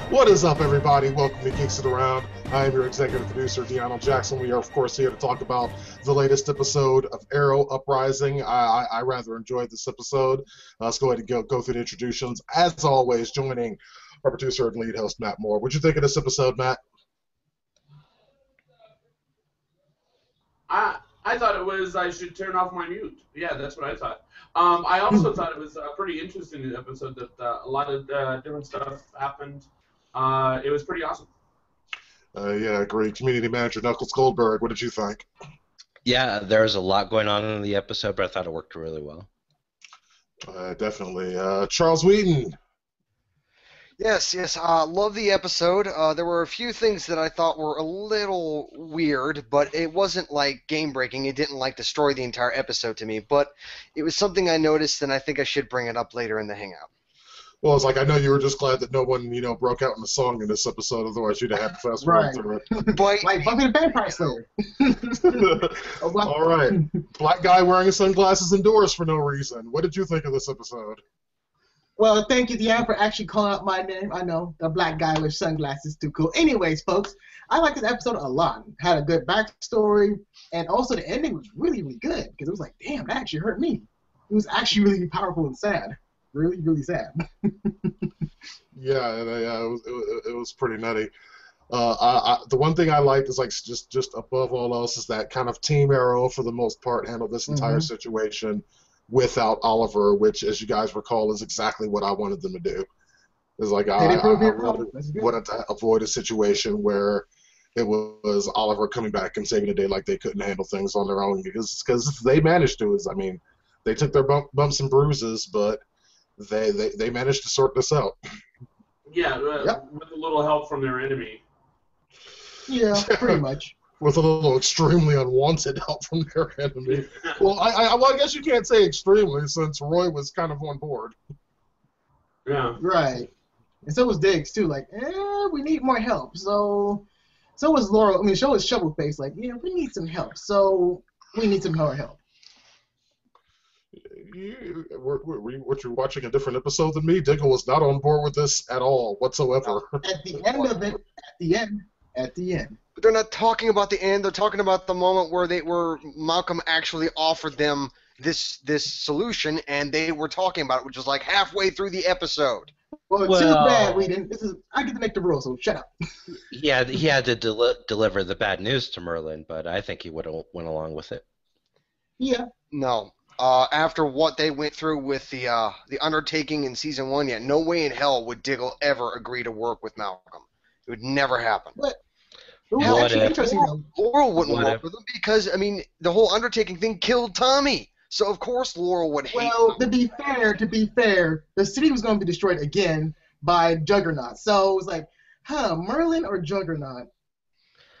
What is up, everybody? Welcome to Geeks Around. I am your executive producer, Deanna Jackson. We are, of course, here to talk about the latest episode of Arrow Uprising. I rather enjoyed this episode. Let's go ahead and go through the introductions. As always, joining our producer and lead host, Matt Moore. What'd you think of this episode, Matt? I thought it was I should turn off my mute. Yeah, that's what I thought. I also thought it was a pretty interesting episode that a lot of different stuff happened. It was pretty awesome. Yeah, I agree. Community manager Knuckles Goldberg, what did you think? Yeah, there was a lot going on in the episode, but I thought it worked really well. Definitely. Charles Wheaton. Yes, love the episode. There were a few things that I thought were a little weird, but it wasn't like game-breaking. It didn't like destroy the entire episode to me, but it was something I noticed, and I think I should bring it up later in the Hangout. Well, it's like I know you were just glad that no one, broke out in the song in this episode. Otherwise, you'd have had to fast forward through it. Like Buffy the Vampire Slayer. All right, black guy wearing sunglasses indoors for no reason. What did you think of this episode? Well, thank you, Deanna, for actually calling out my name. I know, the black guy with sunglasses, too cool. Anyways, folks, I liked this episode a lot. Had a good backstory, and also the ending was really, really good, because it was like, damn, that actually hurt me. It was actually really powerful and sad. Really, really sad. Yeah, it was pretty nutty. The one thing I liked is like just above all else is that kind of Team Arrow for the most part handled this entire situation without Oliver, which, as you guys recall, is exactly what I wanted them to do. It's like I really wanted to avoid a situation where it was Oliver coming back and saving the day like they couldn't handle things on their own, because they managed to. They took their bumps and bruises, but they managed to sort this out. Yeah, with a little help from their enemy. Yeah, pretty much. With a little extremely unwanted help from their enemy. Well, I guess you can't say extremely, since Roy was kind of on board. Yeah. Right. And so was Diggs, too. Like, we need more help. So was Laurel. I mean, so was Shovelface. Like, yeah, we need some help. So we need some more help. What, you're watching a different episode than me? Diggle was not on board with this at all, whatsoever. At the end of it, at the end. But they're not talking about the end. They're talking about the moment where Malcolm actually offered them this solution, and they were talking about it, which was like halfway through the episode. Well, too bad we didn't. I get to make the rules, so shut up. Yeah, he had to deliver the bad news to Merlin, but I think he would have went along with it. Yeah. No. After what they went through with the undertaking in season 1, no way in hell would Diggle ever agree to work with Malcolm. It would never happen. But it was actually interesting, though. Laurel wouldn't work with him because, I mean, the whole undertaking thing killed Tommy. So, of course, Laurel would hate him. Well, to be fair, the city was going to be destroyed again by Juggernaut. So it was like, Merlin or Juggernaut?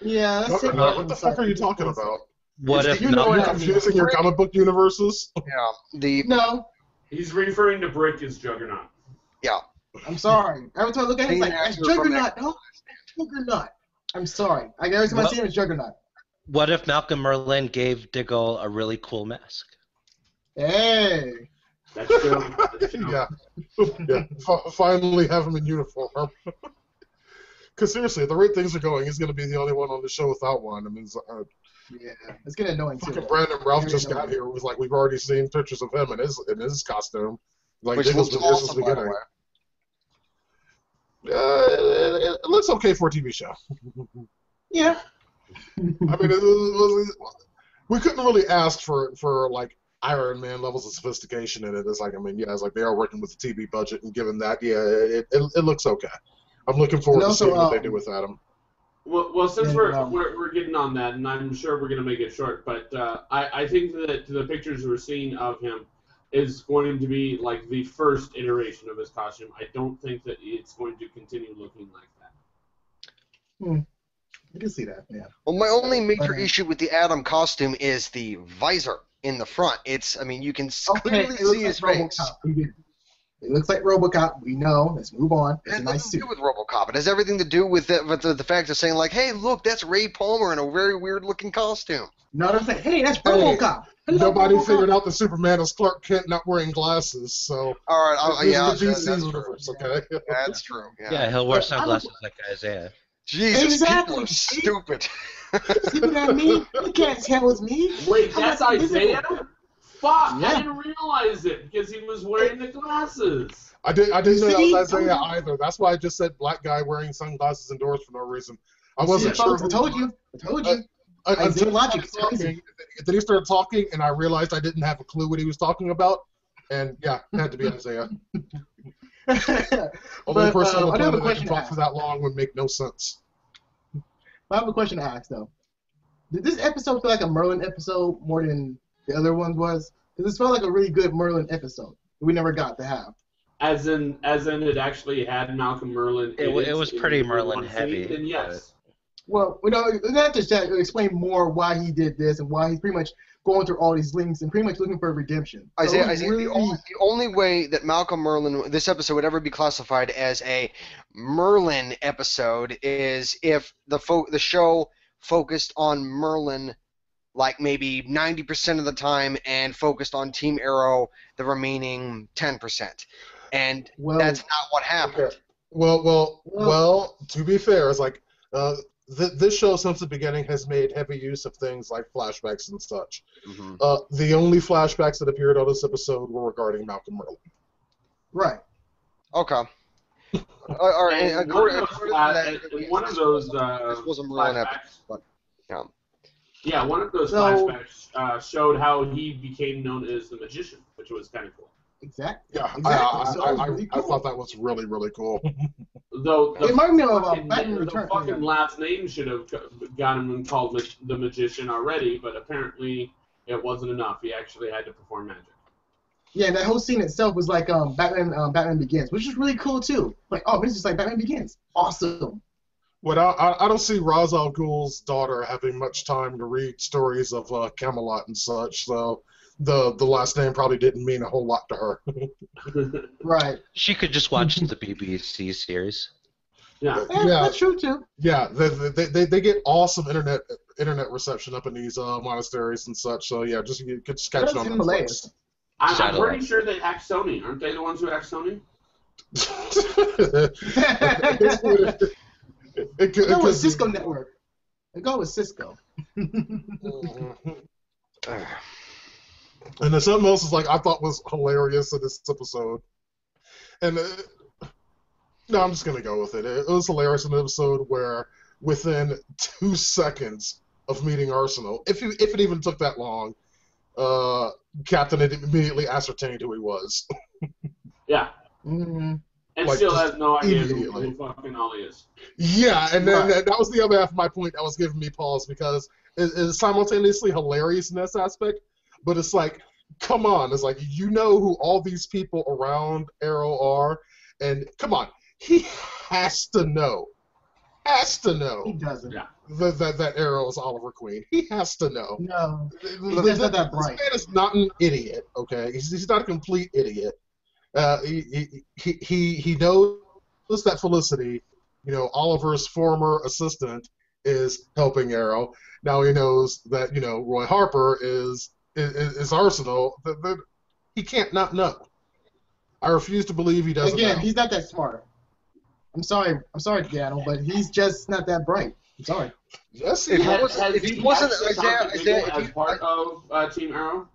Yeah, let's take Juggernaut? What the fuck are you talking about? What if you're confusing your comic book universes? Yeah. No. He's referring to Brick as Juggernaut. Yeah. I'm sorry. Every time I look at it, it's like, it's Juggernaut. No, it's Juggernaut. I'm sorry. Every time I see him, it's Juggernaut. What if Malcolm Merlin gave Diggle a really cool mask? Hey. That's true. Yeah. Finally have him in uniform. Because seriously, the rate things are going, he's going to be the only one on the show without one. I mean, it's getting annoying too. Brandon Ralph just got here. It was like we've already seen pictures of him in his costume. Like which looks awesome, by the way. It looks okay for a TV show. Yeah. I mean, we couldn't really ask for like Iron Man levels of sophistication in it. It's like, I mean, it's like they are working with the TV budget, and given that, it looks okay. I'm looking forward to seeing what they do with Adam. Well, since we're getting on that, and I'm sure we're going to make it short, but I think that the pictures we're seeing of him is going to be like the first iteration of his costume. I don't think that it's going to continue looking like that. I can see that, yeah. Well, my only major issue with the Adam costume is the visor in the front. You can clearly see his face. It looks like RoboCop. We know. Let's move on. It's a nice suit. It has nothing to do with RoboCop. It has everything to do with the fact of saying, like, hey, look, that's Ray Palmer in a very weird-looking costume. No, they're saying, hey, that's RoboCop. nobody figured out that Superman is Clark Kent not wearing glasses. So All right, this yeah, is the DC that's universe, true. okay? That's true. Yeah, he'll wear sunglasses like Isaiah. Jesus, Exactly. people are stupid. See what I mean? You can't tell it's me. Wait, I'm that's not invisible. Isaiah? Fuck, Yeah. I didn't realize it because he was wearing the glasses. I didn't know that See? was Isaiah either. That's why I just said black guy wearing sunglasses indoors for no reason. I wasn't See, sure. folks, I told you. Until Isaiah he logic is started crazy. talking, then he started talking, and I realized I didn't have a clue what he was talking about. And yeah, it had to be Isaiah. Only person on the I do have a planet that question can to talk ask. for that long would make no sense. I have a question to ask though. Did this episode feel like a Merlin episode more than the other ones was? Because this felt like a really good Merlin episode that we never got to have. As in, it actually had Malcolm Merlin. It was pretty Merlin one heavy, scene, then yes. Well, we have to explain more why he did this and why he's pretty much going through all these links and pretty much looking for redemption. So Isaiah, it's really, the only way that Malcolm Merlin, this episode would ever be classified as a Merlin episode is if the show focused on Merlin like maybe 90% of the time and focused on Team Arrow the remaining 10%. And that's not what happened. Okay. Well, to be fair, it's like this show since the beginning has made heavy use of things like flashbacks and such. Mm-hmm. The only flashbacks that appeared on this episode were regarding Malcolm Merlin. right. Okay. All right. And one of those this was a Merlin flashbacks. episode, but yeah. Yeah, one of those flashbacks showed how he became known as the magician, which was kind of cool. Exactly. Yeah, Exactly. So it was really I cool. thought that was really, really cool. Though It reminded me of fucking, Batman Returns. fucking last name should have got him called the magician already, but apparently it wasn't enough. He actually had to perform magic. Yeah, and that whole scene itself was like Batman Begins, which is really cool too. Like, oh, this is like Batman Begins. Awesome. But I don't see Ra's al Ghul's daughter having much time to read stories of Camelot and such, so the last name probably didn't mean a whole lot to her. Right. She could just watch the BBC series. Yeah. Yeah, that's true too. Yeah, they get awesome internet reception up in these monasteries and such. So yeah, just you could just catch it on Netflix. Himalayas. I'm pretty sure they hacked Sony. Aren't they the ones who hacked Sony? Go with Cisco Network. Go with Cisco. And then something else is like I thought was hilarious in this episode, and no, I'm just gonna go with it. It was hilarious in the episode where within 2 seconds of meeting Arsenal, if it even took that long, Captain had immediately ascertained who he was. Yeah. Mm-hmm. And Like, still has no idea immediately. who fucking Ollie is. Yeah, and then Right. that was the other half of my point that was giving me pause because it's simultaneously hilarious in this aspect, but it's like, come on, it's like you know who all these people around Arrow are, and come on, he has to know. He doesn't. Yeah. That Arrow is Oliver Queen. He has to know. No. He's not that bright. This man is not an idiot. Okay, he's not a complete idiot. He knows that Felicity, Oliver's former assistant, is helping Arrow. Now he knows that Roy Harper is Arsenal. That he can't not know. I refuse to believe he doesn't. Again, know. he's not that smart. I'm sorry, Daniel, but he's just not that bright. I'm sorry. Yes, If he Has wasn't, if he he wasn't actually Isaiah, talked to people Isaiah, as part of Team Arrow?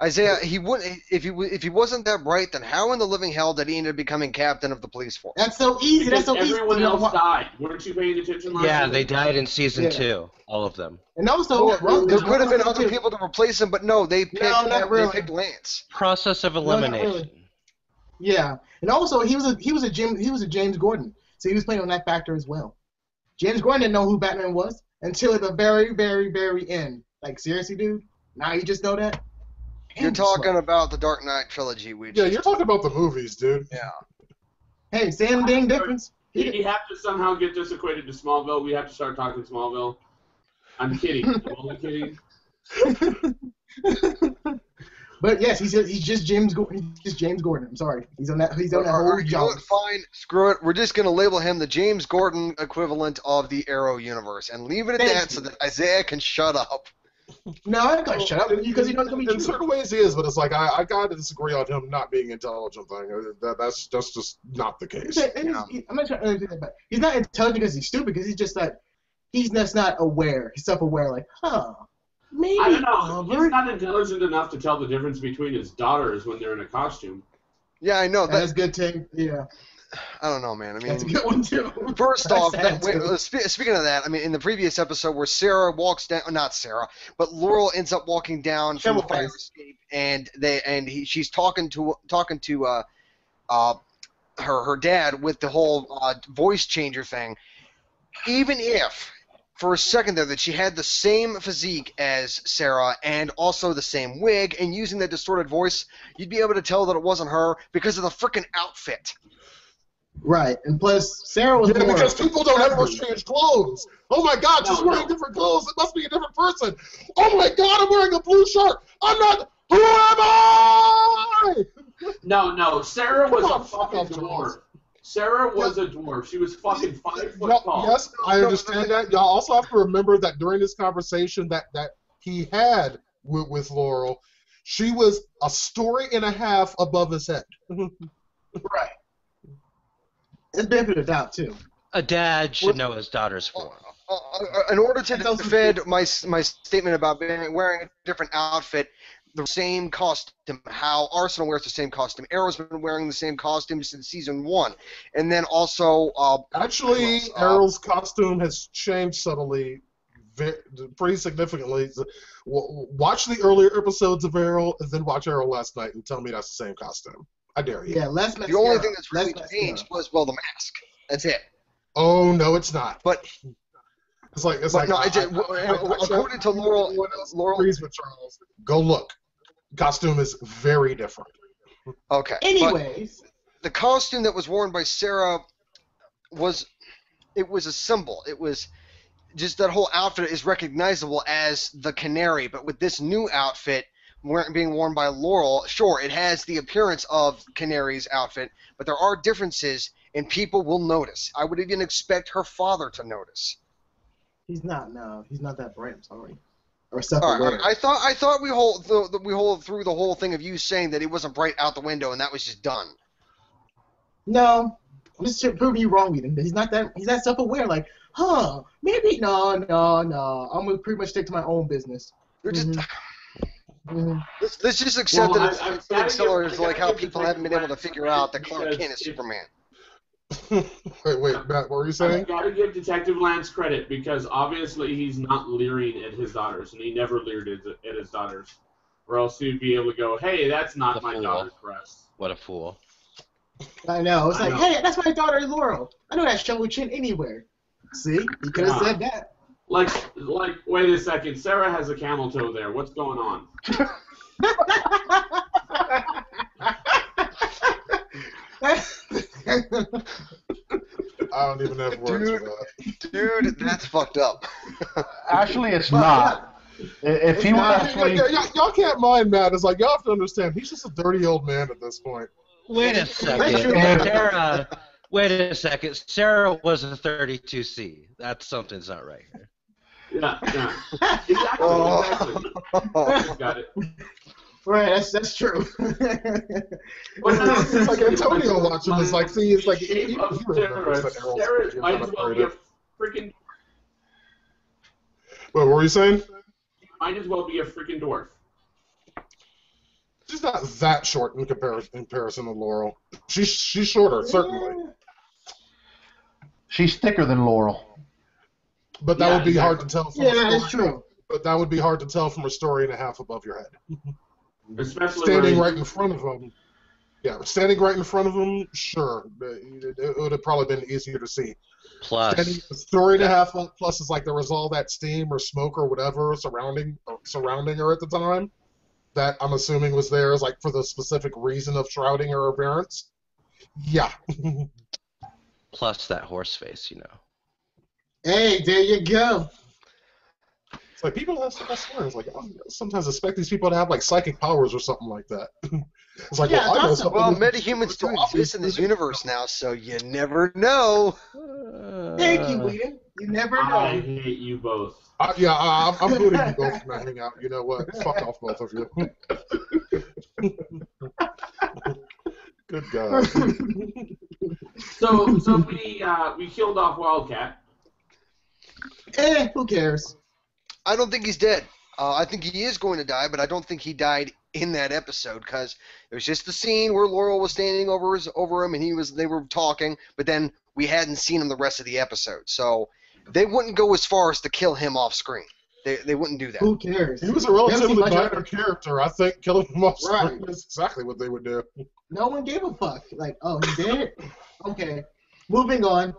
Isaiah, he wouldn't. If he wasn't that bright, then how in the living hell did he end up becoming captain of the police force? That's so easy. Because That's so easy. everyone else died. Weren't you paying attention last Yeah, week? they died in season Yeah. 2, all of them. And also, There could have been other people to replace him, but no, they picked not really. they picked Lance. Process of not elimination. really. Yeah, and also he was a James Gordon, so he was playing on that factor as well. James Gordon didn't know who Batman was until the very, very, very end. Like seriously, dude, now you just know that. You're talking about the Dark Knight trilogy, Yeah, you're talking about the movies, dude. Yeah. Hey, same dang difference. We have to somehow get this equated to Smallville. We have to start talking Smallville. I'm kidding. I'm only kidding. But yes, he's just James Gordon. He's just James Gordon. I'm sorry. He's on that whole You know job. what? Fine. Screw it. We're just going to label him the James Gordon equivalent of the Arrow universe and leave it at Thank that you. so that Isaiah can shut up. No, I ain't gonna shut up because you know it's gonna be in true. certain ways he is, but it's like I gotta disagree on him not being intelligent. Thing that's just not the case. I'm not trying to do that, but he's not intelligent because he's stupid. Because he's just like he's just not aware. He's self-aware. Like, maybe. I don't know. He's not intelligent enough to tell the difference between his daughters when they're in a costume. Yeah, I know. That's good, Tim. Yeah. I don't know, man. I mean, That's a good one too. First off, speaking of that, I mean, in the previous episode where Sarah walks down, not Sarah, but Laurel ends up walking down from the fire escape, and she's talking to her dad with the whole voice changer thing. Even if for a second there that she had the same physique as Sarah and also the same wig and using that distorted voice, you'd be able to tell that it wasn't her because of the freaking outfit. Right, and plus Sarah was more because people don't ever change clothes. Oh my God, she's wearing different clothes. It must be a different person. Oh my God, I'm wearing a blue shirt. I'm not. Who am I? No. Sarah was a fucking dwarf. Sarah was a dwarf. She was fucking 5 foot tall. Yes, I understand that. Y'all also have to remember that during this conversation that he had with Laurel, she was a story and a half above his head. Right. It's benefit of doubt too. A dad should know his daughter's form. In order to defend my statement about wearing a different outfit, the same costume, how Arsenal wears the same costume. Arrow's been wearing the same costume since season 1. And then also... Actually, Arrow's costume has changed subtly, pretty significantly. Watch the earlier episodes of Arrow, and then watch Arrow last night and tell me that's the same costume. I dare you. Yeah, the only thing that's really changed was, the mask. That's it. Oh, no, it's not. But... according to Laurel agrees with Charles. Go look. Costume is very different. Okay. Anyways, the costume that was worn by Sarah was a symbol. It was just that whole outfit is recognizable as the canary, but with this new outfit being worn by Laurel, sure, it has the appearance of Canary's outfit, but there are differences and people will notice. I would even expect her father to notice. He's not. No, he's not that bright. I'm sorry. Or self-aware. Right, I thought we hold through the whole thing of you saying that he wasn't bright out the window and that was just done. No, I'm just proving you wrong, Eden. He's not that. He's that self-aware. Like, maybe no. I'm gonna pretty much stick to my own business. You're just. Let's just accept that it's similar to like how people haven't been able to figure out that Clark Kent is Superman. Wait, Matt, what were you saying? I've got to give Detective Lance credit because obviously he's not leering at his daughters, and he never leered at his daughters, or else he'd be able to go, "Hey, that's not my daughter's breast." What a fool! I know. It's like, hey, that's my daughter, Laurel. I know that show chin anywhere. See, you could have said that. Like, wait a second. Sarah has a camel toe there. What's going on? I don't even have words for that. Dude, that's fucked up. Actually, it's not. If he were actually... Y'all can't mind Matt. It's like, y'all have to understand, he's just a dirty old man at this point. Wait a second. Wait a second. Sarah was a 32C. Something's not right here. Yeah. Exactly. Got it. Right, that's true. It's like Antonio watching this, like, see, it's like Sarah might as well be a freaking. What were you saying? Might as well be a freaking dwarf. She's not that short in comparison to Laurel. She's shorter, certainly. She's thicker than Laurel. But that would be hard to tell. That's true. But that would be hard to tell from a story and a half above your head. Especially standing right in front of him. Yeah, standing right in front of him, sure. It would have probably been easier to see. Plus, a story and a half plus is like there was all that steam or smoke or whatever surrounding her at the time. That I'm assuming was there as like for the specific reason of shrouding her appearance. Yeah. plus that horse face, Hey, there you go. It's like people have swears. Like I sometimes expect these people to have like psychic powers or something like that. It's like, yeah, well, metahumans do exist in this universe now, so you never know. Thank you, Whedon. You never know. I hate you both. I'm booting you both from hanging out. You know what? Fuck off, both of you. Good God. So we killed off Wildcat. Who cares? I don't think he's dead. I think he is going to die, but I don't think he died in that episode because it was just the scene where Laurel was standing over him and they were talking, but then we hadn't seen him the rest of the episode, so they wouldn't go as far as to kill him off screen. They wouldn't do that. Who cares? He was a relatively minor character. I think killing him off screen is exactly what they would do. No one gave a fuck. Like, oh, he's dead? Okay. Moving on.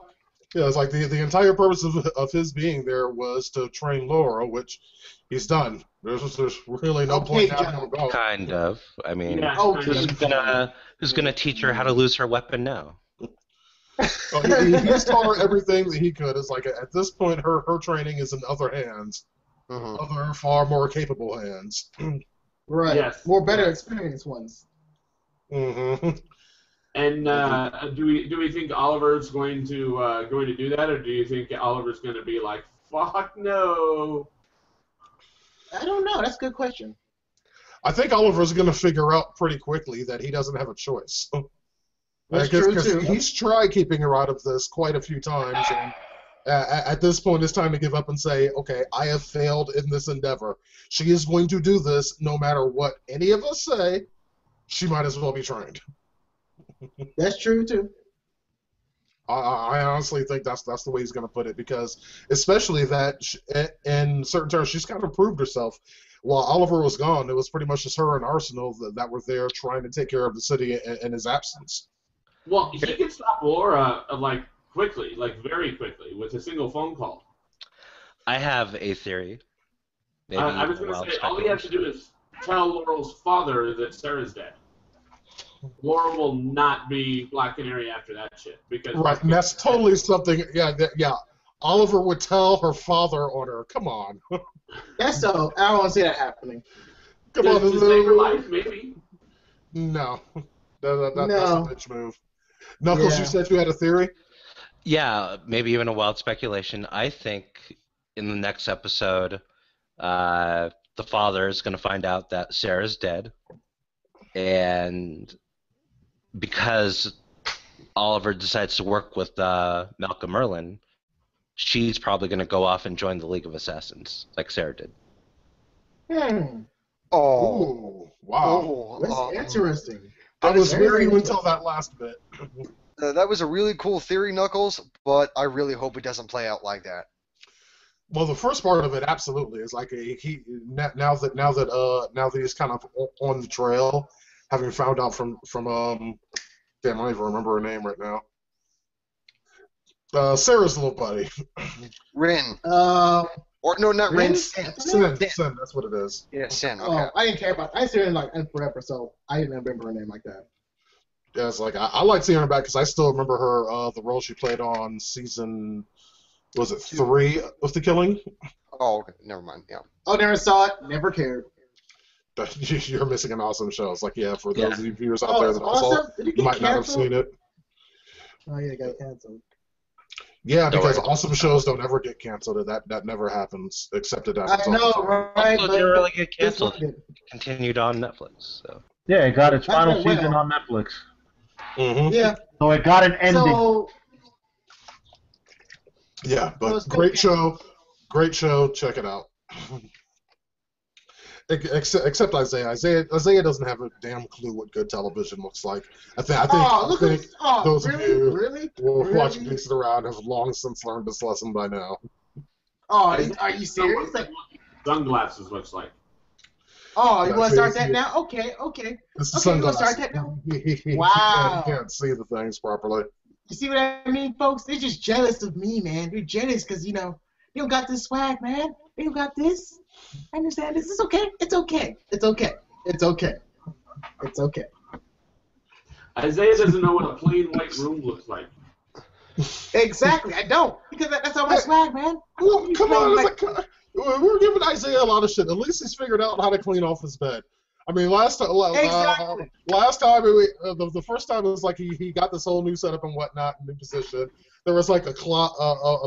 Yeah, it's like the entire purpose of his being there was to train Laurel, which he's done. There's really no point now to go. Kind of. I mean, Yeah. who's gonna teach her how to lose her weapon now? He's taught her everything that he could. It's like at this point, her training is in other hands, other far more capable hands. Right. Yes. More better experienced ones. Mm-hmm. And do we think Oliver's going to do that, or do you think Oliver's going to be like, fuck no? I don't know. That's a good question. I think Oliver's going to figure out pretty quickly that he doesn't have a choice. That's true, too. He's tried keeping her out of this quite a few times, and at this point it's time to give up and say, okay, I have failed in this endeavor. She is going to do this no matter what any of us say. She might as well be trained. That's true, too. I honestly think that's the way he's going to put it, because especially that in certain terms she's kind of proved herself. While Oliver was gone, it was pretty much just her and Arsenal that were there trying to take care of the city in his absence. Well, he can stop Laura quickly, very quickly, with a single phone call. I have a theory. Maybe I was going to say, all he has to do is tell Laurel's father that Sarah's dead. Laura will not be Black Canary after that shit. Right, and that's totally something. Yeah. Oliver would tell her father on her. Come on. That's so. I don't want to see that happening. Come on, to save her life, maybe. No, that's a bitch move. Knuckles, you said you had a theory. Yeah, maybe even a wild speculation. I think in the next episode, the father is going to find out that Sarah's dead, and because Oliver decides to work with Malcolm Merlin, she's probably going to go off and join the League of Assassins, like Sarah did. Oh. Ooh, wow. That's interesting. I was weary until that last bit. That was a really cool theory, Knuckles, but I really hope it doesn't play out like that. Well, the first part of it absolutely is like now that he's kind of on the trail, having found out from damn, I don't even remember her name right now. Sarah's little buddy. Rin. Or no, not Rin. Sin. Sin. That's what it is. Yeah, Sin. Okay. Oh, I didn't care about. I see her in forever, so I didn't remember her name like that. Yeah, it's like I like seeing her back because I still remember her the role she played on season. Was it 3 of The Killing? Oh, okay. Never mind. Yeah. Oh, never saw it. Never cared. You're missing an awesome show. It's like, for those of you viewers out there that awesome? might not have seen it. Oh, yeah, it got canceled. Yeah, because awesome shows don't ever get canceled. That never happens, except it happens. I know, right? Also, didn't really get canceled. It continued on Netflix. So. Yeah, it got its final season on Netflix. Mm-hmm. Yeah. So it got an ending. So, yeah, but great show. Great show. Check it out. Except Isaiah. Isaiah doesn't have a damn clue what good television looks like. I think those of you who are watching Geeks around have long since learned this lesson by now. Oh, are you serious? Sunglasses looks like. Oh, you want to start that now? Okay. This is you want to start that now? Wow. You can't see the things properly. You see what I mean, folks? They're just jealous of me, man. They're jealous because, they don't got this swag, man. They don't got this. I understand this. It's okay. It's okay. Isaiah doesn't know what a plain white room looks like. Exactly. I don't. Because that's all my swag, man. Well, come on. We're giving Isaiah a lot of shit. At least he's figured out how to clean off his bed. I mean, last time, the first time it was like he got this whole new setup and whatnot, new position. There was like a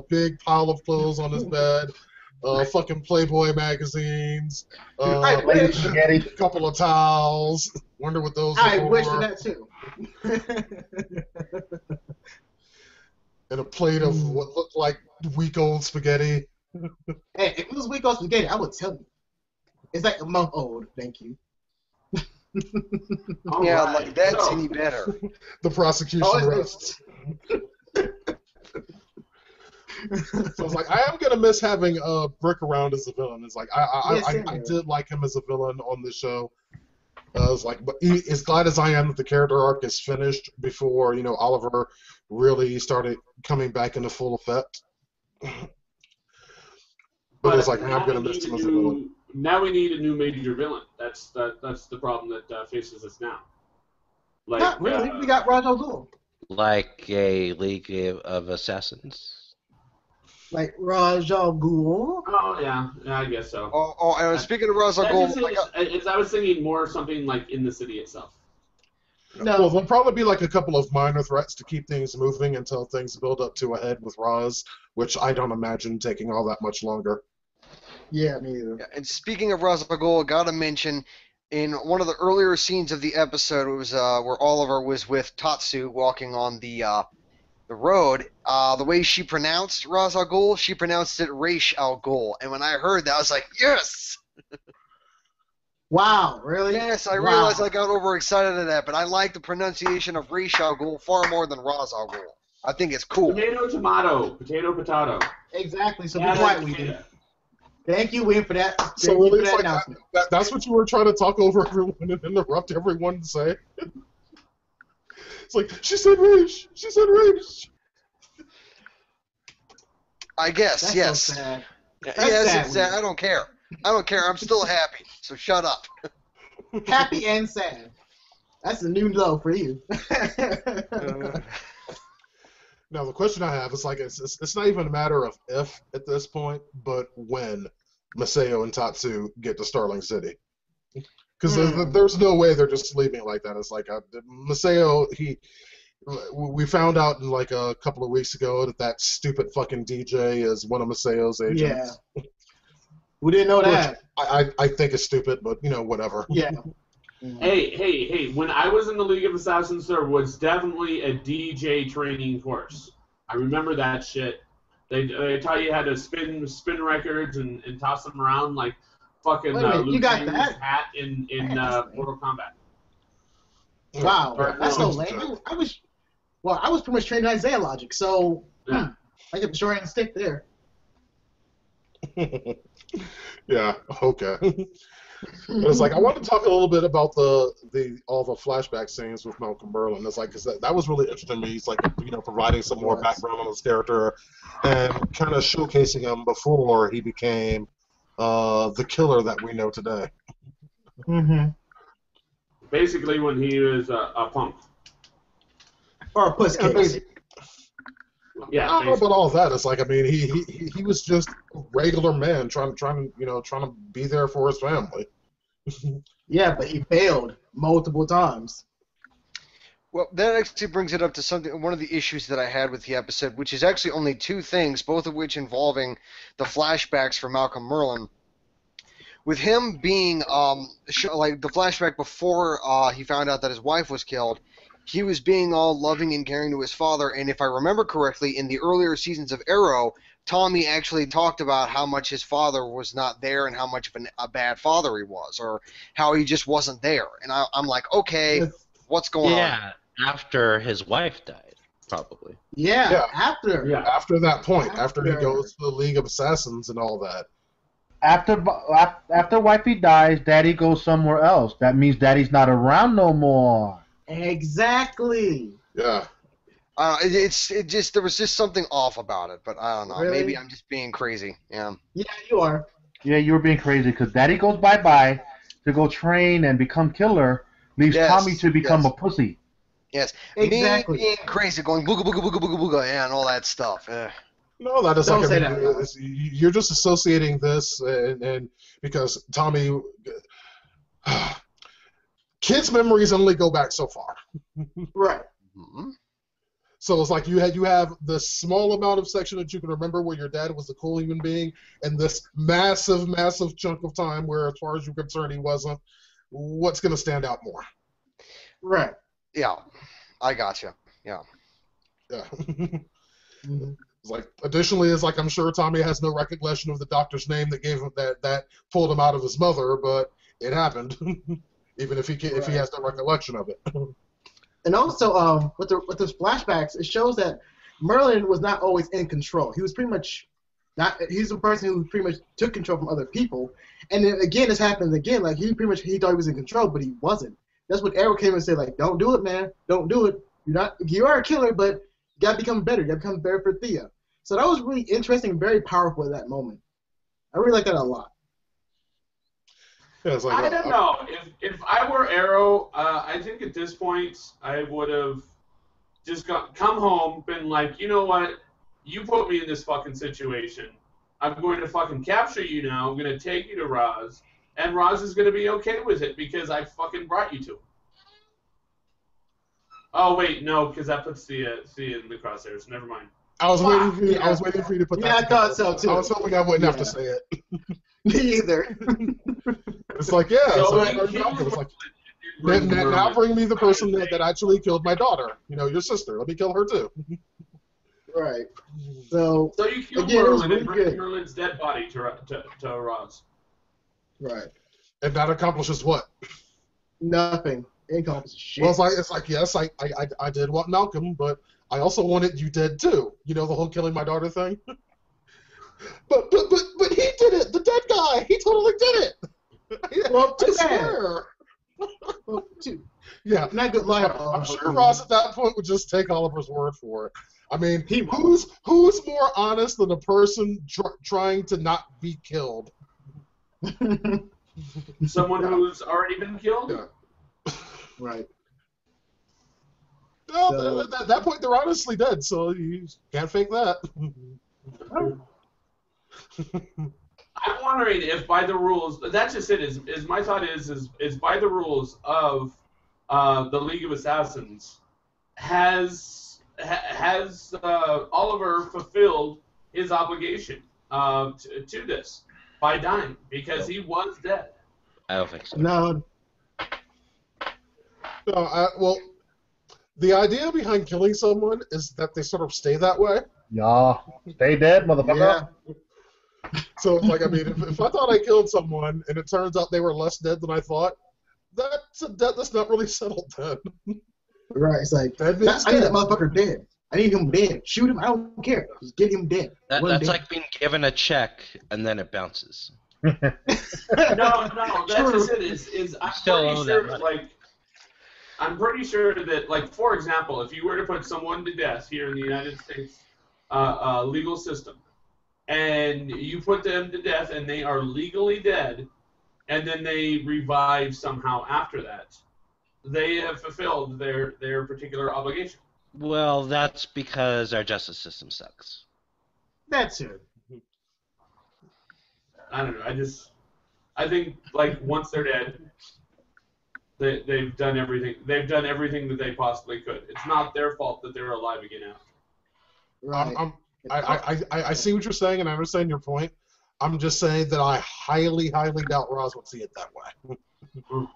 big pile of clothes on his bed, fucking Playboy magazines, Spaghetti. a couple of towels. Wonder what those I were wish for. for that too. And a plate of what looked like week-old spaghetti. Hey, if it was weak on spaghetti, I would tell you. It's like a month old. Thank you. Yeah, Alright, like that's so- any better. The prosecution rests. So it's like I am gonna miss having Brick around as a villain. It's like I did like him as a villain on the show. It's like, but as glad as I am that the character arc is finished before Oliver really started coming back into full effect. But it's like I'm gonna miss him as a villain. Now we need a new major villain. That's the problem that faces us now. Like, Not really. We got Ra's al Ghul. Like a League of Assassins. Like Ra's al Ghul. Oh yeah, I guess so. And speaking of Ra's al Ghul, I was thinking more something like in the city itself. No. Well, there'll probably be like a couple of minor threats to keep things moving until things build up to a head with Ra's, which I don't imagine taking all that much longer. Yeah, me either. yeah, and speaking of Ra's al Ghul, I gotta mention in one of the earlier scenes of the episode, it was where Oliver was with Tatsu walking on the road. The way she pronounced Ra's al Ghul, she pronounced it Raish al Ghul, and when I heard that, I was like, yes. Wow, really? Yes, I realized I got overexcited at that, but I like the pronunciation of Raish al Ghul far more than Ra's al Ghul. I think it's cool. Potato, tomato, potato, potato. Exactly. So be Yeah, quiet, that's we did. potato. Thank you, Win, for that. So Thank you really, for it's that like announcement. that's what you were trying to talk over everyone and interrupt everyone to say. It's like she said Raish. She said Raish. I guess, That's yes. so sad. Yes, sad, it's sad. Win. I don't care. I don't care. I'm still happy. So shut up. Happy and sad. That's a new low for you. Now the question I have is like it's not even a matter of if at this point, but when Maseo and Tatsu get to Starling City, because there's no way they're just leaving like that. It's like Maseo, we found out in like a couple of weeks ago that stupid fucking DJ is one of Maseo's agents. Yeah. We didn't know that. I think it's stupid, but whatever. Yeah. Hey! When I was in the League of Assassins, there was definitely a DJ training course. I remember that shit. They taught you how to spin records and toss them around like fucking you got Kang's that? hat in Mortal Kombat. Wow. Or- That's so lame. I was pretty much trained in Isaiah logic, so Yeah. I get the short end stick there. Yeah. Okay. But it's like I want to talk a little bit about all the flashback scenes with Malcolm Merlin. It's like because that was really interesting to me. He's like providing some more background on his character and kind of showcasing him before he became the killer that we know today. Mm-hmm. Basically, when he was a punk. Or a puss case. Yeah. I don't know about all that. It's like he was just a regular man trying to be there for his family. Yeah, but he failed multiple times. Well, that actually brings it up to one of the issues that I had with the episode, which is actually only two things, both of which involving the flashbacks for Malcolm Merlin. With him being like the flashback before he found out that his wife was killed, he was being all loving and caring to his father, and if I remember correctly, in the earlier seasons of Arrow, Tommy actually talked about how much his father was not there and how much of a bad father he was, or how he just wasn't there. And I'm like, okay, what's going on? Yeah, after his wife died, probably. Yeah, after. Yeah. After that point, after he goes to the League of Assassins and all that. After wifey dies, daddy goes somewhere else. That means daddy's not around no more. Exactly. Yeah. There was just something off about it, but I don't know. Really? Maybe I'm just being crazy. Yeah. Yeah, you are. Yeah, you were being crazy because daddy goes bye-bye to go train and become killer, leaves Yes, Tommy to become yes. a pussy. Yes. Exactly. Me being crazy, going booga booga booga booga booga, yeah, and all that stuff. No, that is Don't like say that. you're just associating this and because Tommy. Kids' memories only go back so far. Right. Mm-hmm. So it's like you have this small amount of section that you can remember where your dad was a cool human being, and this massive, massive chunk of time where, as far as you're concerned, he wasn't. What's going to stand out more? Right. Yeah, I gotcha. Yeah. Yeah. Mm-hmm. It's like, additionally, it's like I'm sure Tommy has no recollection of the doctor's name that gave him that pulled him out of his mother, but it happened, even if he has no recollection of it. And also, with those flashbacks, it shows that Merlin was not always in control. He was pretty much not. He's a person who pretty much took control from other people. And then again, this happens again. Like he thought he was in control, but he wasn't. That's what Arrow came and said, like, don't do it, man. Don't do it. You are a killer, but you gotta become better. You gotta become better for Thea. So that was really interesting and very powerful at that moment. I really like that a lot. Yeah, it's like, I don't know. If I were Arrow, I think at this point I would have just come home, been like, you know what? You put me in this fucking situation. I'm going to fucking capture you now. I'm going to take you to Roz, and Roz is going to be okay with it because I fucking brought you to him. Oh wait, no, because that puts the in the crosshairs. Never mind. I was waiting for you. I was waiting for you to put that. Yeah, I thought so too. I was hoping I wouldn't have to say it. Me either. It's like, yeah. So it's like, now bring me the person that actually killed my daughter. Your sister. Let me kill her too. Right. So you killed again, Merlin really and bring Merlin's dead body to Roz. Right. And that accomplishes what? Nothing. It accomplishes shit. Well, it's like yes, I did want Malcolm, but I also wanted you dead too. The whole killing my daughter thing. But he did it. The dead guy. He totally did it. Well, I swear. Well, yeah. Not good lie. I'm sure Ross at that point would just take Oliver's word for it. I mean, who's more honest than a person trying to not be killed? Someone who's already been killed? Yeah. Right. Well, at that point, they're honestly dead, so you can't fake that. I'm wondering if by the rules, that's just it. Is my thought is by the rules of the League of Assassins, has Oliver fulfilled his obligation to this by dying because he was dead? I don't think so. No. No, well, the idea behind killing someone is that they sort of stay that way. Yeah. Stay dead, motherfucker. Yeah. So, like, I mean, if I thought I killed someone and it turns out they were less dead than I thought, that's a death that's not really settled then. Right. It's like, I need that motherfucker dead. I need him dead. Shoot him. I don't care. Just get him dead. That's like being given a check and then it bounces. No, that's just it. Is I'm pretty sure, like, I'm pretty sure that, like, for example, if you were to put someone to death here in the United States legal system, and you put them to death and they are legally dead, and then they revive somehow after that, they have fulfilled their particular obligation. Well, that's because our justice system sucks. That's it. I don't know. I think, like, once they're dead, they've done everything. They've done everything that they possibly could. It's not their fault that they're alive again after. Right. I see what you're saying, and I understand your point. I'm just saying that I highly, highly doubt Roz would see it that way.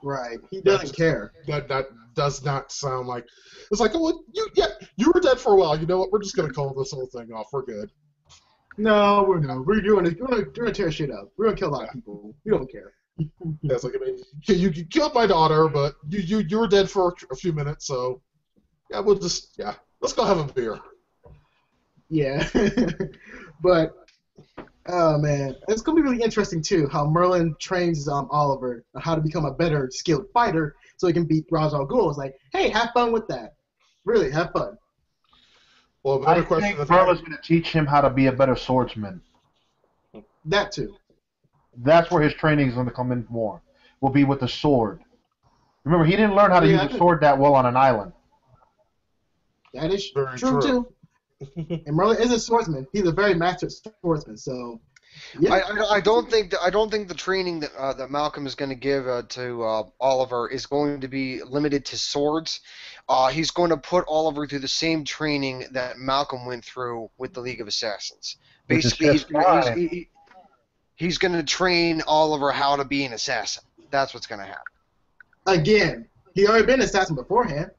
Right. He doesn't care. That does not sound like... It's like, oh, you were dead for a while. You know what? We're just going to call this whole thing off. We're good. No, we're not. We're doing it. We're going to tear shit up. We're going to kill a lot of people. We don't care. Yeah, it's like, I mean, you killed my daughter, but you were dead for a few minutes, so... Yeah, let's go have a beer. Yeah. But, oh man, it's going to be really interesting too how Merlin trains Oliver on how to become a better skilled fighter so he can beat Ra's al Ghul. It's like, hey, have fun with that. Really, have fun. Well, I think Merlin's going to teach him how to be a better swordsman. That too. That's where his training is going to come in more. Will be with the sword. Remember, he didn't learn how to use a sword that well on an island. That is Very true too. And Merlin is a swordsman. He's a very master swordsman, so Yeah. I don't think the training that Malcolm is going to give to Oliver is going to be limited to swords. He's going to put Oliver through the same training that Malcolm went through with the League of Assassins. Which is Basically, just fine. he's going to train Oliver how to be an assassin. That's what's going to happen. Again, he already been an assassin beforehand.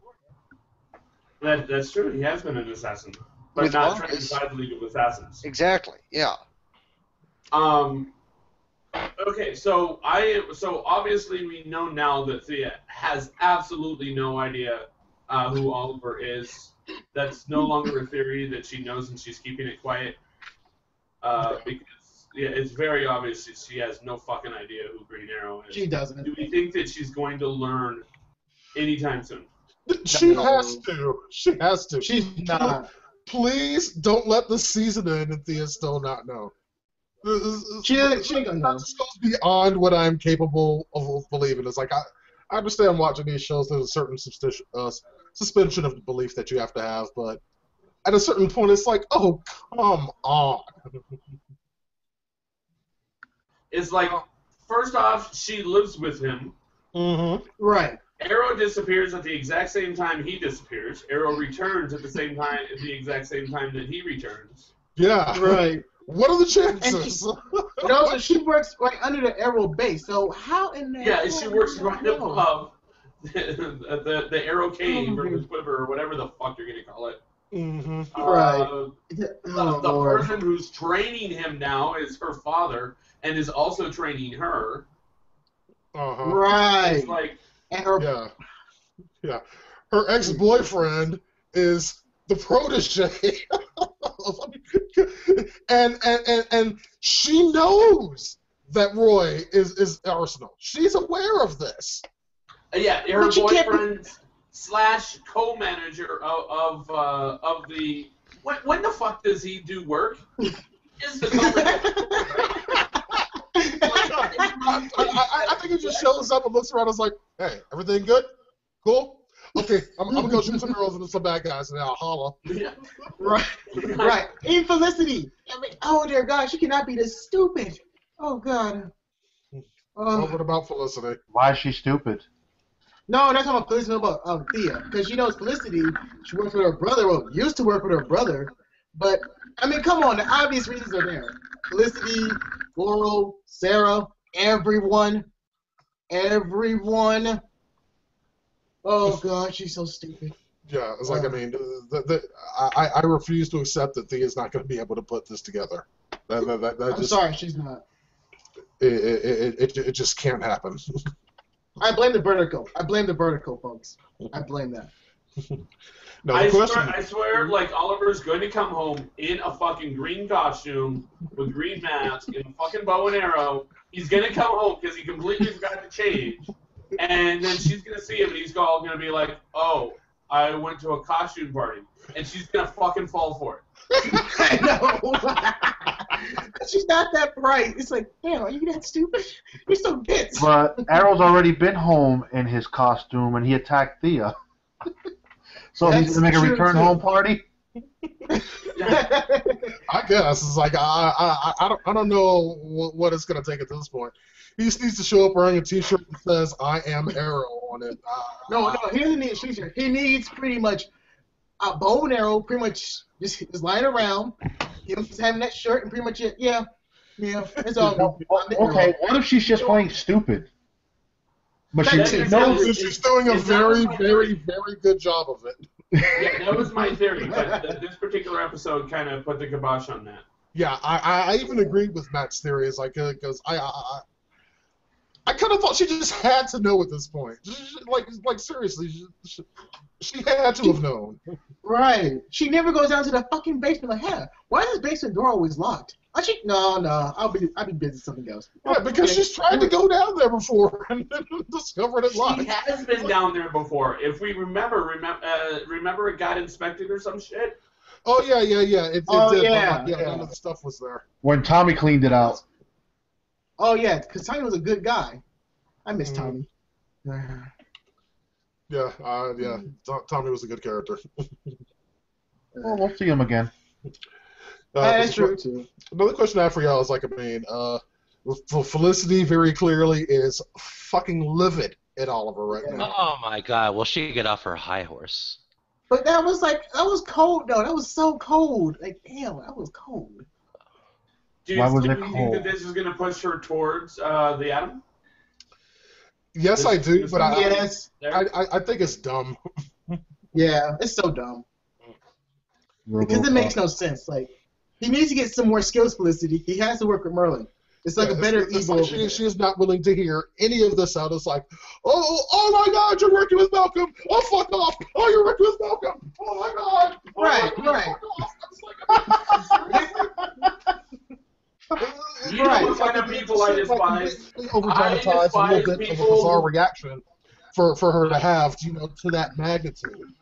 That's true. He has been an assassin, but With not Marcus. trained by the League of Assassins. Exactly. Yeah. Okay, so obviously we know now that Thea has absolutely no idea who Oliver is. That's no longer a theory that she knows and she's keeping it quiet. Because it's very obvious that she has no fucking idea who Green Arrow is. She doesn't. Do we think that she's going to learn anytime soon? She has to. She has to. She's not. Please don't let the season end and Thea still not know. She ain't gonna know. This goes beyond what I'm capable of believing. It's like I understand watching these shows. There's a certain suspension of belief that you have to have, but at a certain point, it's like, oh, come on. It's like, first off, she lives with him. Mm-hmm. Right. Arrow disappears at the exact same time he disappears. Arrow returns at the exact same time that he returns. Yeah. Right. What are the chances? And also, she works right under the Arrow base. So how in the Yeah, she works right above the Arrow cave or the quiver or whatever the fuck you're gonna call it. Mm-hmm. Right. The person who's training him now is her father and is also training her. Uh-huh. Right. It's like, and her. Yeah. Her ex-boyfriend is the protege. and she knows that Roy is Arsenal. She's aware of this. Yeah, her boyfriend / co-manager of the. When the fuck does he do work? Is the I think he just shows up and looks around and is like, hey, everything good? Cool? Okay, I'm going to go shoot some girls and some bad guys and I'll holla. Yeah. Right. Right. Even Felicity. I mean, oh, dear God, she cannot be this stupid. Oh, God. What about Felicity? Why is she stupid? No, that's not Felicity, about Thea. Because she knows Felicity, she works with her brother, or used to work with her brother. But, I mean, come on, the obvious reasons are there. Felicity, Laurel, Sarah, everyone. Oh, God, she's so stupid. Yeah, it's like, I mean, I refuse to accept that Thea's not going to be able to put this together. I'm sorry, she's not. It just can't happen. I blame the vertical, folks. I blame that. No, I swear, like, Oliver's going to come home in a fucking green costume with green mask and a fucking bow and arrow. He's going to come home because he completely forgot to change. And then she's going to see him and he's all going to be like, oh, I went to a costume party. And she's going to fucking fall for it. I know. She's not that bright. It's like, damn, are you that stupid? You're so bits. But Arrow's already been home in his costume and he attacked Thea. So he's going to make a return home party? I guess. It's like, I don't know what it's going to take at this point. He just needs to show up wearing a T-shirt that says "I am Arrow" on it. No, he doesn't need a T-shirt. He needs pretty much a bow and arrow, pretty much just lying around. Him just having that shirt and pretty much it. Yeah, it's all. Okay, what if she's just playing stupid? But she knows she's doing a very, very, very good job of it. Yeah, that was my theory, but this particular episode kind of put the kibosh on that. Yeah, I even agreed with Matt's theory. It's like, because I kind of thought she just had to know at this point. Like seriously, she had to have known. Right. She never goes down to the fucking basement like, hey, why is this basement door always locked? No, I'll be busy with something else. Yeah, because she's tried to go down there before and discovered it locked. She has been down there before. If we remember it got inspected or some shit. Oh yeah. It did. Yeah. None of the stuff was there. When Tommy cleaned it out. Oh yeah, because Tommy was a good guy. I miss Tommy. Yeah. Tommy was a good character. Well, we'll see him again. That's true too. Another question I have for y'all is like, I mean, Felicity very clearly is fucking livid at Oliver right now. Oh my God! Will she get off her high horse? But that was cold though. That was so cold. Like, damn, that was cold. Do you think that this is going to push her towards the Atom? Yes, I do, but I think it's dumb. Yeah, it's so dumb. Because it makes no sense. Like, he needs to get some more skills, Felicity. He has to work with Merlin. It's like a better ego. Like she is not willing to hear any of this out. It's like, oh my God, you're working with Malcolm. Oh, fuck off. Oh, you're working with Malcolm. Oh my God. Oh, right. You know what kind of people I despise? Over-dramatized a little bit of a bizarre reaction for her to have, to that magnitude.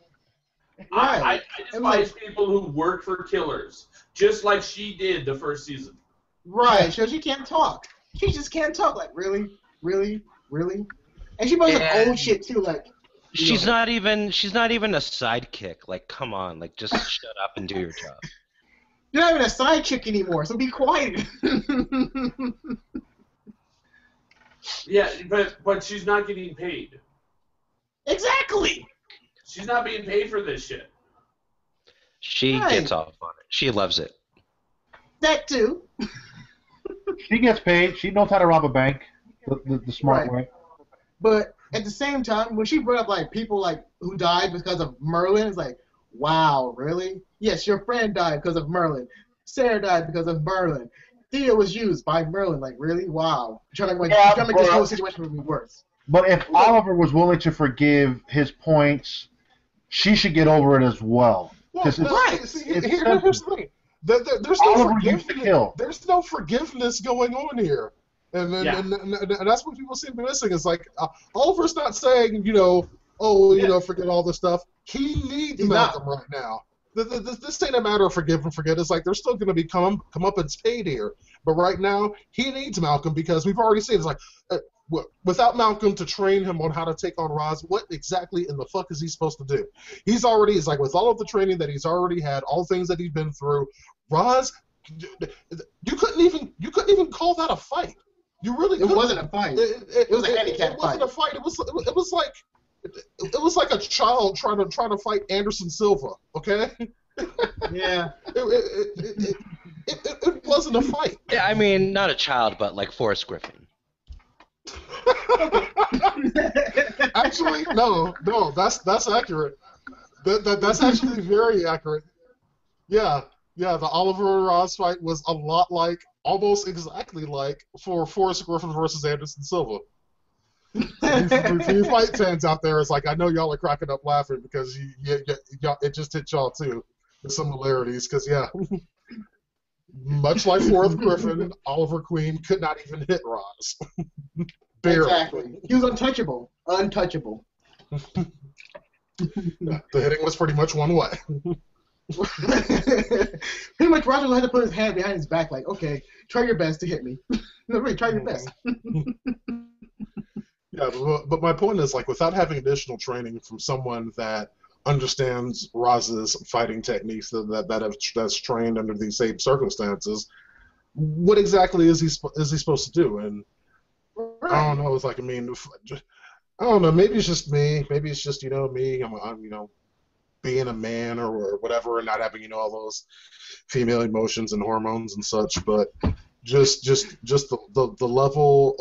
I despise people who work for killers, just like she did the first season. Right, so she can't talk. She just can't talk. Like, really? And she brings up old shit too. Like, she's not even a sidekick. Like, come on, like just shut up and do your job. You're not even a side chick anymore, so be quiet. Yeah, but she's not getting paid. Exactly. She's not being paid for this shit. She gets off on it. She loves it. That too. She gets paid. She knows how to rob a bank the smart way. But at the same time, when she brought up like people like who died because of Merlin, it's like, wow, really? Yes, your friend died because of Merlin. Sarah died because of Merlin. Thea was used by Merlin. Like, really? Wow. Trying to make this whole situation be worse. But if Oliver was willing to forgive his points, she should get over it as well. Here's the thing. There's no forgiveness going on here. And that's what people seem to be missing. Is like Oliver's not saying, forget all this stuff. He needs Malcolm right now. This ain't a matter of forgive and forget. It's like there's still going to be comeuppance paid here. But right now, he needs Malcolm because we've already seen it's like, without Malcolm to train him on how to take on Roz, what exactly in the fuck is he supposed to do? It's like with all of the training that he's already had, all the things that he's been through, Roz, you couldn't even call that a fight. You really couldn't. It wasn't a fight. It was a handicap fight. It wasn't a fight. It was like a child trying to fight Anderson Silva. Okay. Yeah. It wasn't a fight. Yeah, I mean, not a child, but like Forrest Griffin. Actually, no, that's accurate. That's actually very accurate. Yeah, the Oliver and Roz fight was a lot like, almost exactly like, for Forrest Griffin versus Anderson Silva. For you fight fans out there, it's like, I know y'all are cracking up laughing because y'all, it just hit y'all too, the similarities, because much like Forrest Griffin, Oliver Queen could not even hit Roz. Exactly. He was untouchable. The hitting was pretty much one way. Pretty much Roger had to put his hand behind his back like, okay, try your best to hit me. No, really, try your best. Yeah, but my point is, like, without having additional training from someone that understands Roz's fighting techniques that's trained under these same circumstances, what exactly is he supposed to do? And I don't know. It's like, I mean, I don't know. Maybe it's just me. Maybe it's just me. I'm being a man or whatever, and not having all those female emotions and hormones and such. But just the level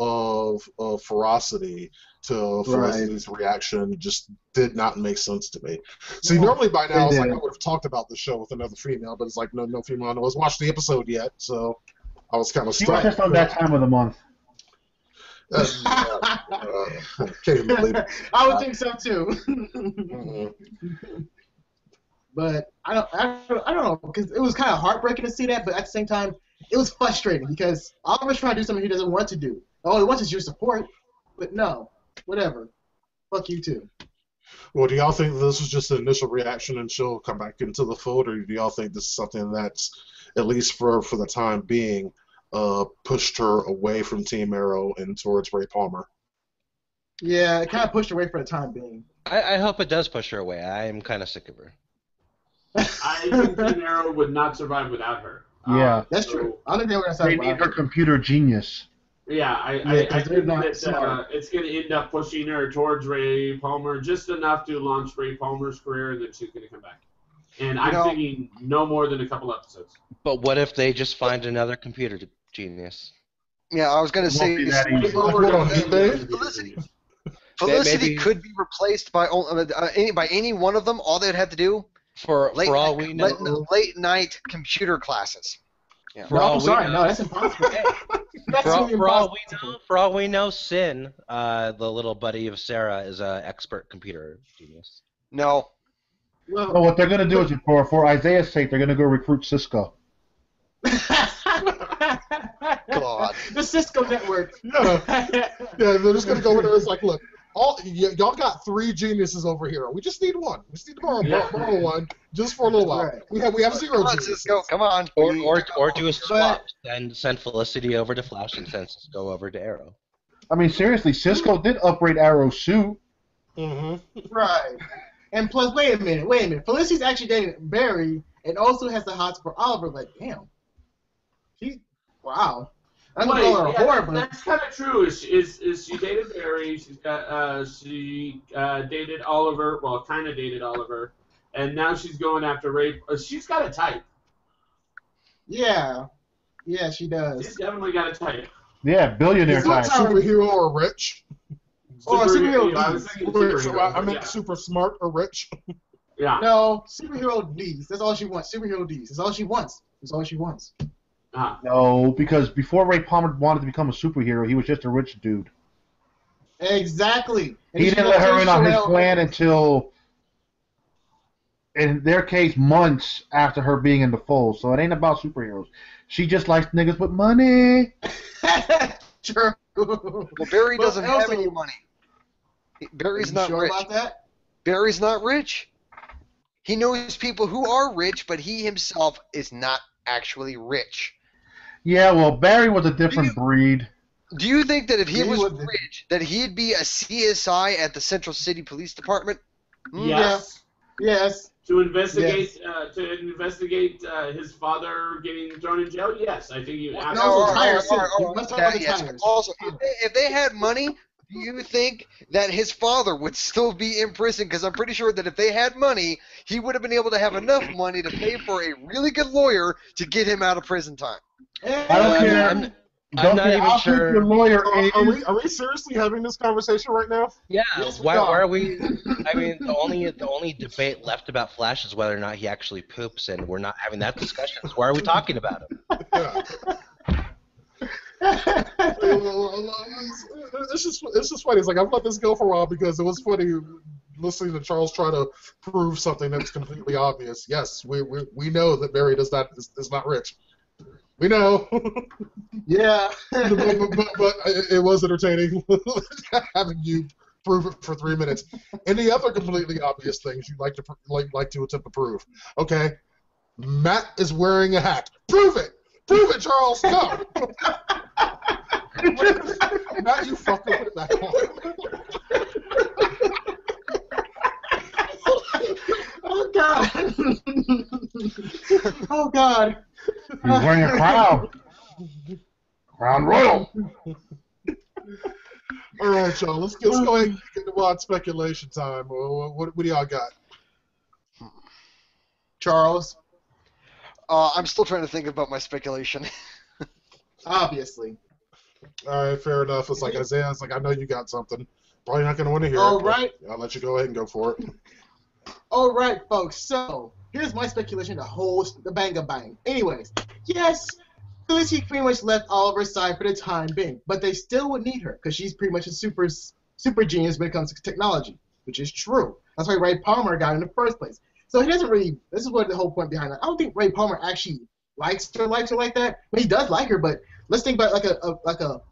of ferocity to Felicity's reaction just did not make sense to me. See, normally by now it's like I would have talked about the show with another female, but it's like no female has watched the episode yet, so I was kind of stuck. Just on that time of the month. Can't even believe it. I would think so too. But I don't know, because it was kind of heartbreaking to see that, but at the same time, it was frustrating because Oliver's trying to do something he doesn't want to do. All he wants is your support, but no, whatever. Fuck you too. Well, do y'all think this was just an initial reaction and she'll come back into the fold, or do y'all think this is something that's, at least for the time being, pushed her away from Team Arrow and towards Ray Palmer? Yeah, it kind of pushed her away for the time being. I hope it does push her away. I am kind of sick of her. I think Team Arrow would not survive without her. Yeah. That's true. I don't think they were going to They talk need about her computer genius. Yeah, I 'cause they're think not that smart. it's going to end up pushing her towards Ray Palmer just enough to launch Ray Palmer's career, and then she's going to come back. And I'm thinking no more than a couple episodes. But what if they just find another computer genius? Yeah, I was going to It won't say be that easy. Felicity Maybe- could be replaced by any one of them. All they'd have to do For all we know, late night computer classes. Yeah. For all I'm we sorry. know- No, that's impossible. That's for really all impossible. we know, Sin, the little buddy of Sarah, is an expert computer genius. No. Well, No, what they're going to do is, for Isaiah's sake, they're going to go recruit Cisco. God. The Cisco network. Yeah, they're just gonna go in there. It's like, look, y'all got 3 geniuses over here. We just need one. We just need to borrow one just for a little while. Right. We have 0 Come on, geniuses. Cisco. Come on. Or do a swap. Send Felicity over to Flash and send Cisco over to Arrow. I mean, seriously, Cisco did upgrade Arrow's suit. Mm-hmm. Right. And plus, wait a minute. Felicity's actually dating Barry and also has the hots for Oliver. Like, damn. Wow. I'm gonna call her a whore, but that's kind of true. Is she dated Barry? She dated Oliver. Well, kind of dated Oliver, and now she's going after Ray. She's got a type. yeah, she does. She's definitely got a type. Yeah, billionaire Is that type. superhero or rich? Superhero I was D's. thinking Rich. superhero. I meant yeah. super smart or rich. Yeah. No, superhero D's. That's all she wants. Superhero D's. That's all she wants. No, because before Ray Palmer wanted to become a superhero, he was just a rich dude. Exactly. And He she didn't let her in on his Chanel- plan until, in their case, months after her being in the fold. So it ain't about superheroes. She just likes niggas with money. True. Well, Barry But doesn't have also- any money. Barry's Are you not sure rich. about that? Barry's not rich. He knows people who are rich, but he himself is not actually rich. Yeah, well, Barry was a different breed. Do you think that if he He was was- rich, that he'd be a CSI at the Central City Police Department? Yes. Yes. To investigate his father getting thrown in jail. Yes, I think you. No, absolutely. tires, too. Let's talk about the yes. tires. Also, if they had money, do you think that his father would still be in prison? Because I'm pretty sure that if they had money, he would have been able to have enough money to pay for a really good lawyer to get him out of prison time. I don't care. I'm Don't not care even how sure. good your lawyer is. Are we seriously having this conversation right now? Yeah, Yes, we why are. are we? I mean, the only debate left about Flash is whether or not he actually poops, and we're not having that discussion. So why are we talking about him? Yeah. It's just funny. It's like I've let this go for a while because it was funny listening to Charles try to prove something that's completely obvious. Yes, we know that Barry is not rich. We know. Yeah. but it was entertaining having you prove it for 3 minutes. Any other completely obvious things you'd like to attempt to prove? Okay, Matt is wearing a hat. Prove it. Prove it, Charles. Go. Matt, you fucking put it back on. Oh God. Oh God. He's wearing a crown. Crown Royal. All right, y'all. Let's go ahead and get to wild speculation time. What do y'all got? Charles. I'm still trying to think about my speculation. Obviously. All right, fair enough. It's like Isaiah. It's like I know you got something. Probably not going to want to hear All it. but right. I'll let you go ahead and go for it. All right, folks. So here's my speculation. The bang. Anyways, yes, Felicity pretty much left Oliver's side for the time being, but they still would need her because she's pretty much a super genius when it comes to technology, which is true. That's why Ray Palmer got in the first place. So he doesn't really. This is what the whole point behind that. I don't think Ray Palmer actually likes her like that. But he does like her, but let's think about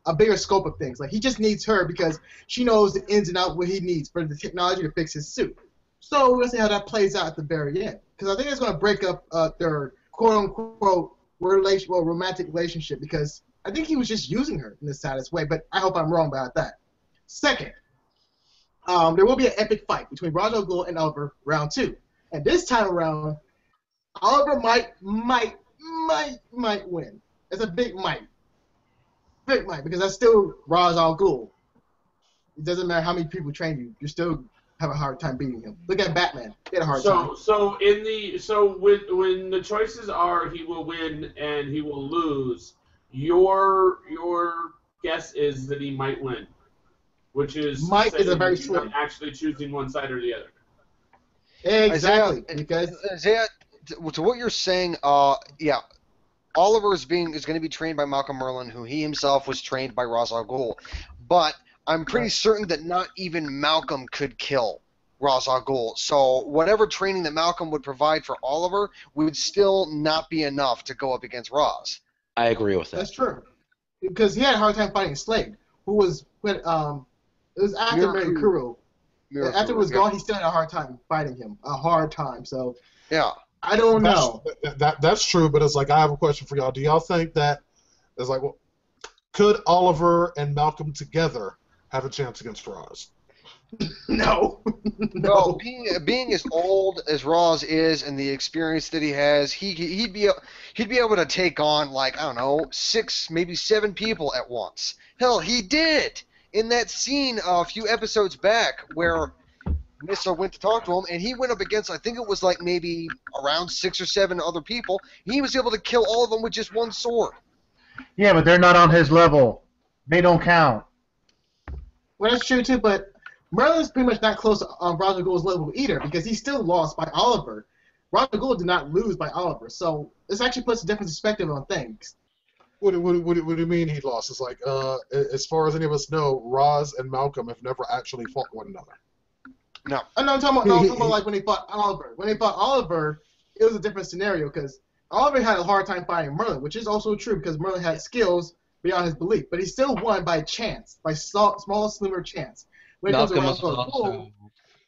a bigger scope of things. Like he just needs her because she knows the ins and outs what he needs for the technology to fix his suit. So we'll see how that plays out at the very end, because I think it's going to break up their quote-unquote romantic relationship, because I think he was just using her in the saddest way, but I hope I'm wrong about that. Second, there will be an epic fight between Ra's al Ghul and Oliver round 2, and this time around, Oliver might might win. It's a big might. Big might, because that's still Ra's al Ghul. It doesn't matter how many people train you, you still have a hard time beating him. Look at Batman. He had a hard time. So when the choices are he will win and he will lose, your guess is that he might win, which is might is a very slim. Actually choosing one side or the other. Exactly. Isaiah, to what you're saying, yeah, Oliver is going to be trained by Malcolm Merlyn, who he himself was trained by Ra's al Ghul, but I'm pretty certain that not even Malcolm could kill Ra's al Ghul. So whatever training that Malcolm would provide for Oliver would still not be enough to go up against Ra's. I agree with that. That's true. Because he had a hard time fighting Slade, who was it was after Mirakuru. After it was gone, he still had a hard time fighting him. A hard time. So yeah, I don't know. That's true, but it's like I have a question for y'all. Do y'all think that it's like, well, could Oliver and Malcolm together have a chance against Ra's? No. Well, being as old as Ra's is and the experience that he has, he'd be able to take on, like, I don't know, 6, maybe 7 people at once. Hell, he did in that scene a few episodes back where Nyssa went to talk to him, and he went up against, I think it was like maybe around 6 or 7 other people. He was able to kill all of them with just one sword. Yeah, but they're not on his level. They don't count. Well, that's true too, but Merlin's pretty much not close to Ra's al Ghul's level either, because he still lost by Oliver. Ra's al Ghul did not lose by Oliver, so this actually puts a different perspective on things. What do you mean he lost? It's like, as far as any of us know, Ra's and Malcolm have never actually fought one another. No. I'm talking about like when they fought Oliver. When they fought Oliver, it was a different scenario, because Oliver had a hard time fighting Merlin, which is also true, because Merlin had skills beyond his belief, but he still won by chance, by small slimmer chance. When it comes to Ra's al Ghul,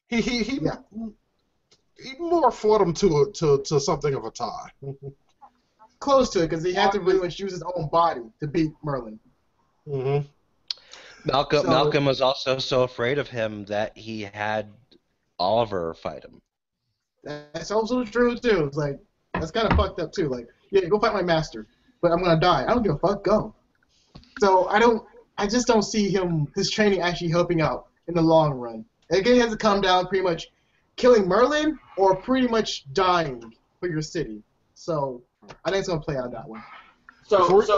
he more fought him to something of a tie. Close to it, because he had to really much use his own body to beat Merlin. Mm-hmm. Malcolm was also so afraid of him that he had Oliver fight him. That's also true too. It's like, that's kind of fucked up too. Like, yeah, go fight my master, but I'm gonna die. I don't give a fuck. Go. So I just don't see his training actually helping out in the long run. Again, he has to come down pretty much killing Merlin or pretty much dying for your city. So I think it's gonna play out that way. So here's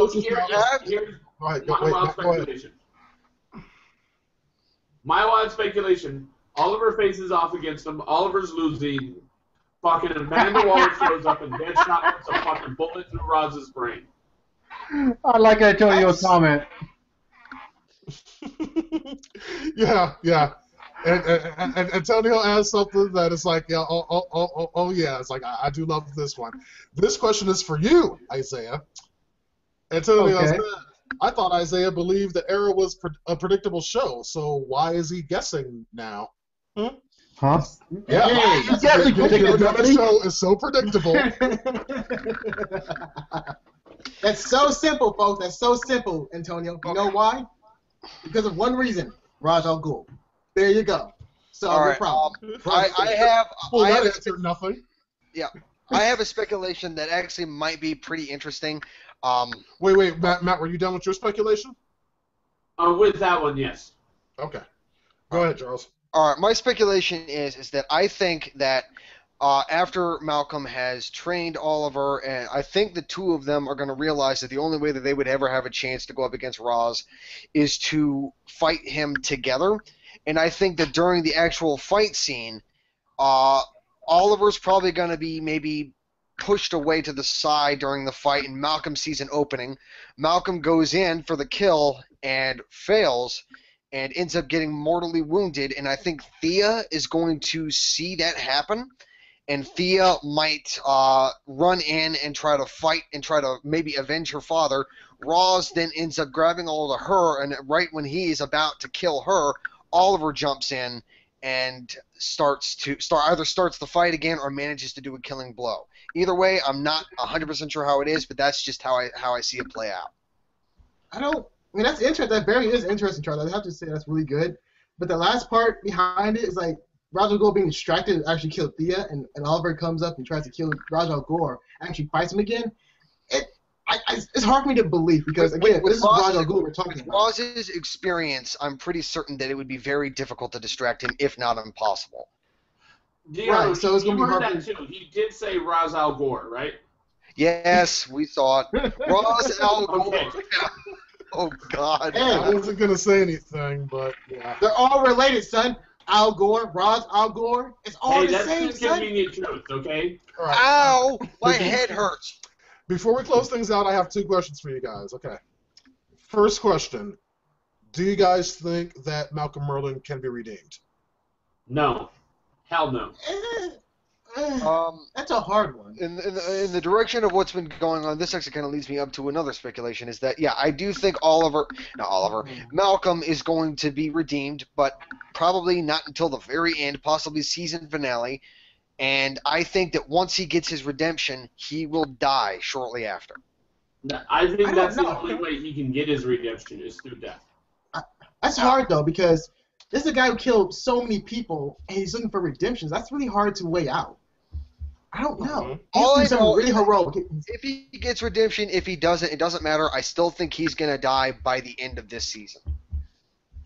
my wild speculation. My wild speculation. Oliver faces off against him. Oliver's losing. Fucking Amanda Waller shows up and Deadshot puts a fucking bullet through Roz's brain. I like Antonio's comment. Yeah. And Antonio asked something that is like, yeah, oh yeah. It's like, I do love this one. This question is for you, Isaiah. Antonio said, I thought Isaiah believed that Arrow was a predictable show, so why is he guessing now? Huh? Yeah. Hey, he's guessing the show is so predictable. That's so simple, folks. That's so simple, Antonio. You know why? Because of one reason. Ra's al Ghul. There you go. So all no right, problem. That answered nothing. Yeah. I have a speculation that actually might be pretty interesting. Wait, Matt, were you done with your speculation? With that one, yes. Okay. Go ahead, Charles. All right, my speculation is that I think that after Malcolm has trained Oliver, and I think the two of them are going to realize that the only way that they would ever have a chance to go up against Ra's is to fight him together. And I think that during the actual fight scene, Oliver's probably going to be maybe pushed away to the side during the fight, and Malcolm sees an opening. Malcolm goes in for the kill and fails and ends up getting mortally wounded, and I think Thea is going to see that happen, and Thea might run in and try to fight and try to maybe avenge her father. Ra's then ends up grabbing hold of her, and right when he's about to kill her, Oliver jumps in and either starts the fight again or manages to do a killing blow. Either way, I'm not 100% sure how it is, but that's just how I see it play out. I mean, that's interesting. That very is interesting, Charlie. I have to say that's really good. But the last part behind it is like Ra's al Ghul being distracted and actually killed Thea, and Oliver comes up and tries to kill Ra's al Ghul, actually fights him again. it's hard for me to believe because again, this is Ra's al Ghul we're talking about. Roz's experience, I'm pretty certain that it would be very difficult to distract him, if not impossible. Yeah, Right, so it's gonna be hard that too. He did say Ra's al Ghul, right? Yes, we saw it. Ra's al Ghul. Okay. Oh God. I wasn't gonna say anything, but yeah. They're all related, son. Al Gore, Ra's al Ghul. It's all the that's same, just son. convenient truth, okay? All right. Ow! My head hurts. Before we close things out, I have 2 questions for you guys. Okay. First question: do you guys think that Malcolm Merlyn can be redeemed? No. Hell no. That's a hard one. In the direction of what's been going on, this actually kind of leads me up to another speculation, is that, yeah, I do think Malcolm is going to be redeemed, but probably not until the very end, possibly season finale, and I think that once he gets his redemption, he will die shortly after. I think that's the only way he can get his redemption is through death. That's hard, though, because this is a guy who killed so many people, and he's looking for redemptions. That's really hard to weigh out. I don't know. All I He's know really heroic. If he gets redemption, if he doesn't, it doesn't matter. I still think he's going to die by the end of this season.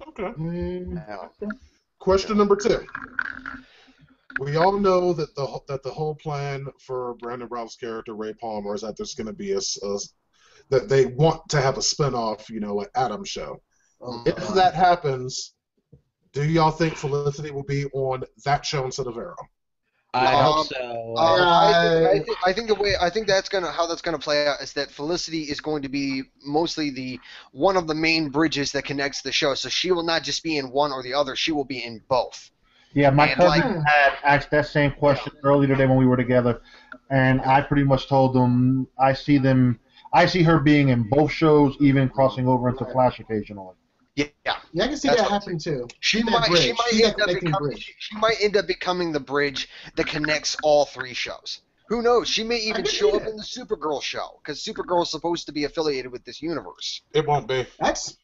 Okay. Now, Question number 2. We all know that the whole plan for Brandon Routh's character Ray Palmer is that there's going to be that they want to have a spinoff, an Adam show. If that happens, do y'all think Felicity will be on that show instead of Arrow? I hope so. I think that's how that's gonna play out is that Felicity is going to be mostly one of the main bridges that connects the show. So she will not just be in one or the other; she will be in both. Yeah, my cousin had asked that same question earlier today when we were together, and I pretty much told him I see her being in both shows, even crossing over into Flash occasionally. Yeah, I can see that happening too. She might end up becoming the bridge that connects all 3 shows. Who knows? She may even show up in the Supergirl show because Supergirl is supposed to be affiliated with this universe. It won't be. That's.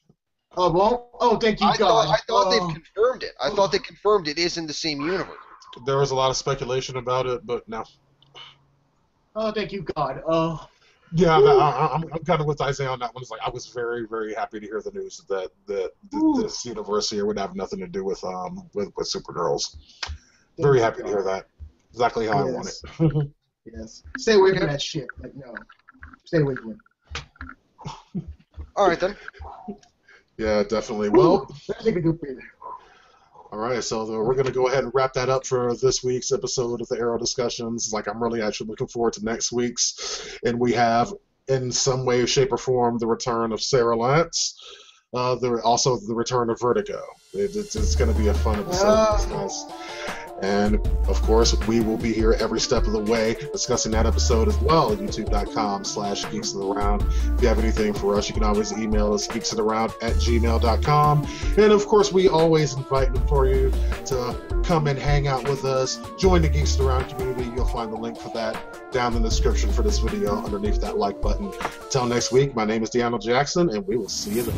Oh well. Oh, thank you, God. I thought they've confirmed it. I thought they confirmed it is in the same universe. There was a lot of speculation about it, but no. Oh, thank you, God. Oh. Yeah, I'm kind of with Isaiah on that one. It's like I was very, very happy to hear the news that this universe here would have nothing to do with Supergirls. Very happy to hear that. Exactly how I want it. Yes. Stay away from that shit. Like, no. Stay away from it. All right then. Yeah, definitely. Well. All right, so we're going to go ahead and wrap that up for this week's episode of the Arrow Discussions. Like, I'm really actually looking forward to next week's, and we have, in some way, shape, or form, the return of Sarah Lance. Also, the return of Vertigo. It's going to be a fun episode. And, of course, we will be here every step of the way discussing that episode as well at youtube.com/geeksofaround. If you have anything for us, you can always email us, geeksofaround@gmail.com. And, of course, we always invite for you to come and hang out with us. Join the Geeks Around community. You'll find the link for that down in the description for this video underneath that like button. Until next week, my name is Deanna Jackson, and we will see you then.